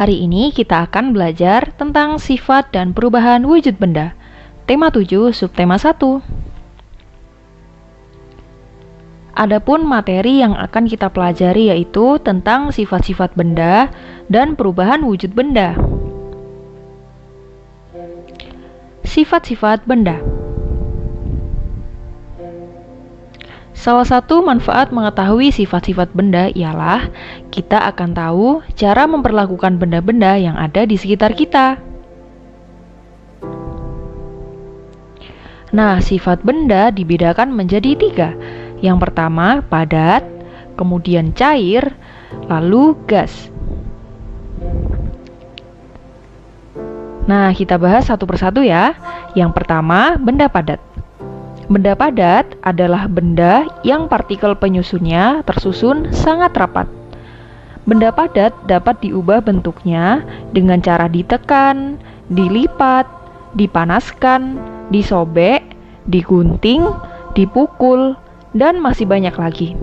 Hari ini kita akan belajar tentang sifat dan perubahan wujud benda. Tema 7, subtema 1. Adapun materi yang akan kita pelajari yaitu tentang sifat-sifat benda dan perubahan wujud benda. Sifat-sifat benda. Salah satu manfaat mengetahui sifat-sifat benda ialah kita akan tahu cara memperlakukan benda-benda yang ada di sekitar kita. Nah, sifat benda dibedakan menjadi 3. Yang pertama, padat, kemudian cair, lalu gas. Nah, kita bahas satu persatu ya. Yang pertama, benda padat. Benda padat adalah benda yang partikel penyusunnya tersusun sangat rapat. Benda padat dapat diubah bentuknya dengan cara ditekan, dilipat, dipanaskan, disobek, digunting, dipukul, dan masih banyak lagi.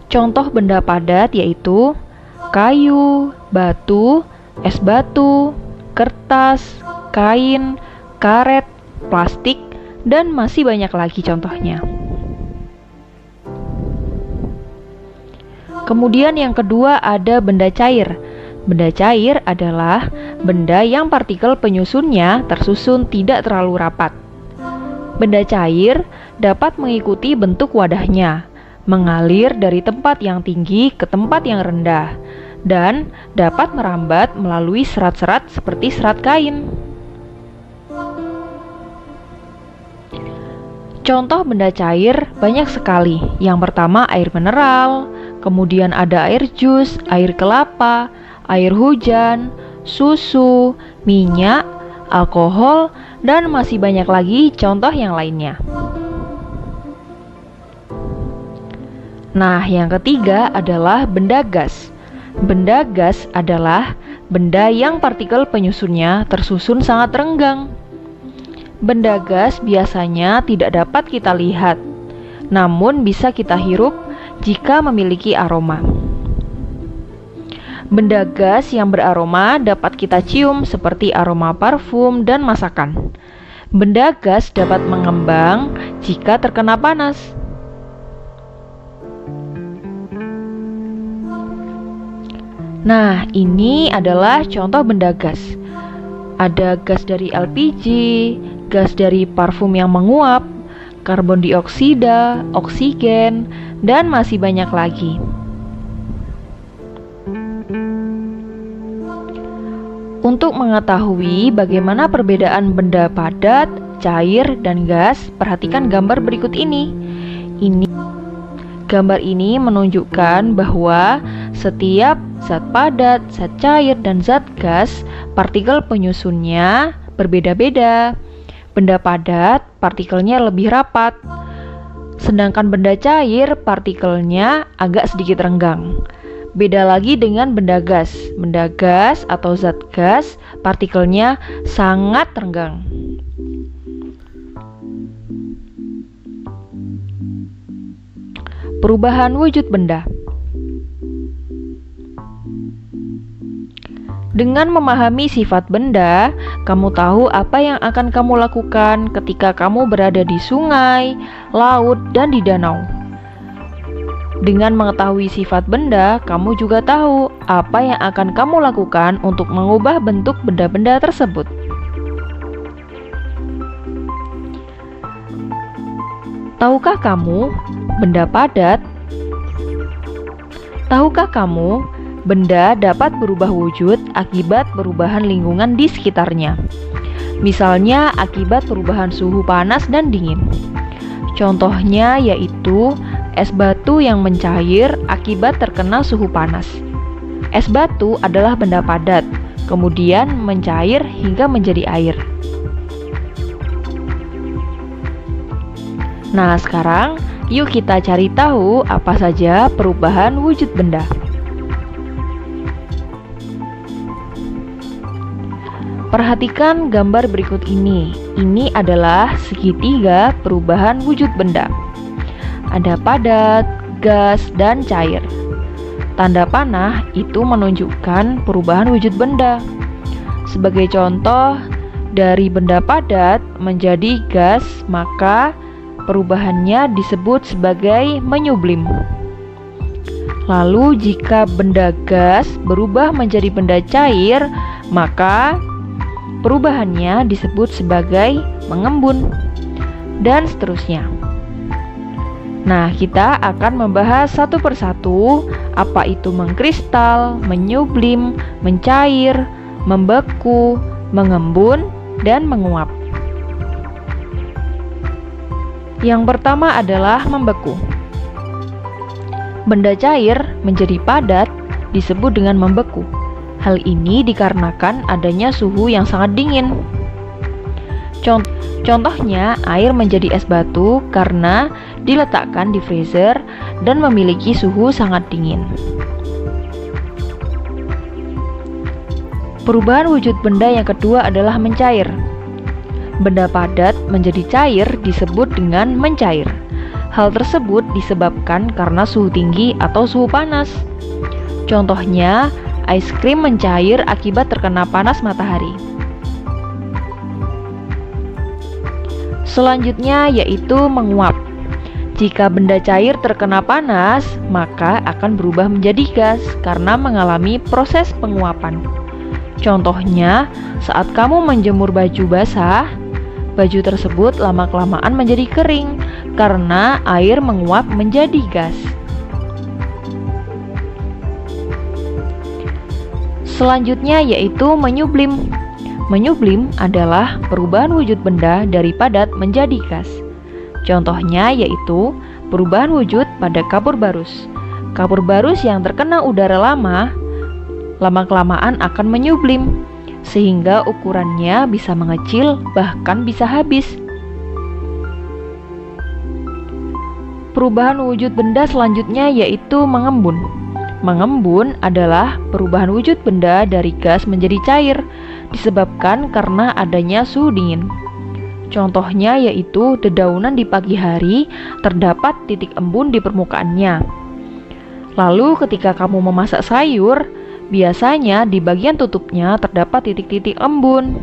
Contoh benda padat yaitu kayu, batu, es batu, kertas, kain, karet, plastik, dan masih banyak lagi contohnya. Kemudian yang kedua ada benda cair. Benda cair adalah benda yang partikel penyusunnya tersusun tidak terlalu rapat. Benda cair dapat mengikuti bentuk wadahnya, mengalir dari tempat yang tinggi ke tempat yang rendah, dan dapat merambat melalui serat-serat seperti serat kain. Contoh benda cair banyak sekali. Yang pertama air mineral, kemudian ada air jus, air kelapa, air hujan, susu, minyak, alkohol, dan masih banyak lagi contoh yang lainnya. Nah, yang ketiga adalah benda gas. Benda gas adalah benda yang partikel penyusunnya tersusun sangat renggang. Benda gas biasanya tidak dapat kita lihat, namun bisa kita hirup jika memiliki aroma. Benda gas yang beraroma dapat kita cium seperti aroma parfum dan masakan. Benda gas dapat mengembang jika terkena panas. Nah, ini adalah contoh benda gas. Ada gas dari LPG, gas dari parfum yang menguap, karbon dioksida, oksigen, dan masih banyak lagi. Untuk mengetahui bagaimana perbedaan benda padat, cair, dan gas, perhatikan gambar berikut ini. Gambar ini menunjukkan bahwa setiap zat padat, zat cair, dan zat gas, partikel penyusunnya berbeda-beda. Benda padat, partikelnya lebih rapat, sedangkan benda cair, partikelnya agak sedikit renggang. Beda lagi dengan benda gas. Benda gas atau zat gas, partikelnya sangat renggang. Perubahan wujud benda. Dengan memahami sifat benda, kamu tahu apa yang akan kamu lakukan ketika kamu berada di sungai, laut, dan di danau. Dengan mengetahui sifat benda, kamu juga tahu apa yang akan kamu lakukan untuk mengubah bentuk benda-benda tersebut. Tahukah kamu benda padat? Tahukah kamu benda dapat berubah wujud akibat perubahan lingkungan di sekitarnya? Misalnya akibat perubahan suhu panas dan dingin. Contohnya yaitu es batu yang mencair akibat terkena suhu panas. Es batu adalah benda padat, kemudian mencair hingga menjadi air. Nah, sekarang yuk kita cari tahu apa saja perubahan wujud benda. Perhatikan gambar berikut ini. Ini adalah segitiga perubahan wujud benda. Ada padat, gas, dan cair. Tanda panah itu menunjukkan perubahan wujud benda. Sebagai contoh, dari benda padat menjadi gas, maka perubahannya disebut sebagai menyublim. Lalu jika benda gas berubah menjadi benda cair, maka perubahannya disebut sebagai mengembun, dan seterusnya. Nah, kita akan membahas satu persatu apa itu mengkristal, menyublim, mencair, membeku, mengembun, dan menguap. Yang pertama adalah membeku. Benda cair menjadi padat disebut dengan membeku. Hal ini dikarenakan adanya suhu yang sangat dingin. Contohnya, air menjadi es batu karena diletakkan di freezer dan memiliki suhu sangat dingin. Perubahan wujud benda yang kedua adalah mencair. Benda padat menjadi cair disebut dengan mencair. Hal tersebut disebabkan karena suhu tinggi atau suhu panas. Contohnya, es krim mencair akibat terkena panas matahari. Selanjutnya yaitu menguap. Jika benda cair terkena panas, maka akan berubah menjadi gas karena mengalami proses penguapan. Contohnya, saat kamu menjemur baju basah, baju tersebut lama-kelamaan menjadi kering karena air menguap menjadi gas. Selanjutnya yaitu menyublim. Menyublim adalah perubahan wujud benda dari padat menjadi gas. Contohnya yaitu perubahan wujud pada kapur barus. Kapur barus yang terkena udara lama-kelamaan akan menyublim, sehingga ukurannya bisa mengecil, bahkan bisa habis. Perubahan wujud benda selanjutnya yaitu mengembun. Mengembun adalah perubahan wujud benda dari gas menjadi cair, disebabkan karena adanya suhu dingin. Contohnya yaitu dedaunan di pagi hari terdapat titik embun di permukaannya. Lalu ketika kamu memasak sayur, biasanya di bagian tutupnya terdapat titik-titik embun.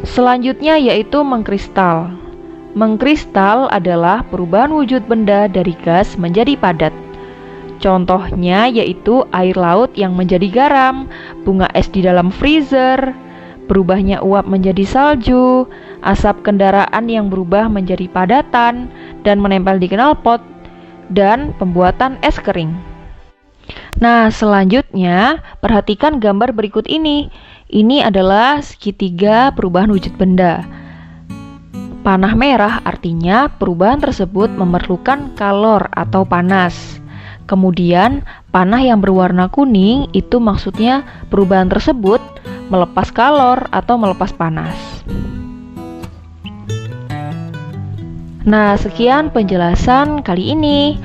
Selanjutnya yaitu mengkristal. Mengkristal adalah perubahan wujud benda dari gas menjadi padat. Contohnya yaitu air laut yang menjadi garam, bunga es di dalam freezer, berubahnya uap menjadi salju, asap kendaraan yang berubah menjadi padatan dan menempel di knalpot, dan pembuatan es kering. Nah, selanjutnya perhatikan gambar berikut ini. Ini adalah segitiga perubahan wujud benda. Panah merah artinya perubahan tersebut memerlukan kalor atau panas. Kemudian panah yang berwarna kuning itu maksudnya perubahan tersebut melepas kalor atau melepas panas. Nah, sekian penjelasan kali ini.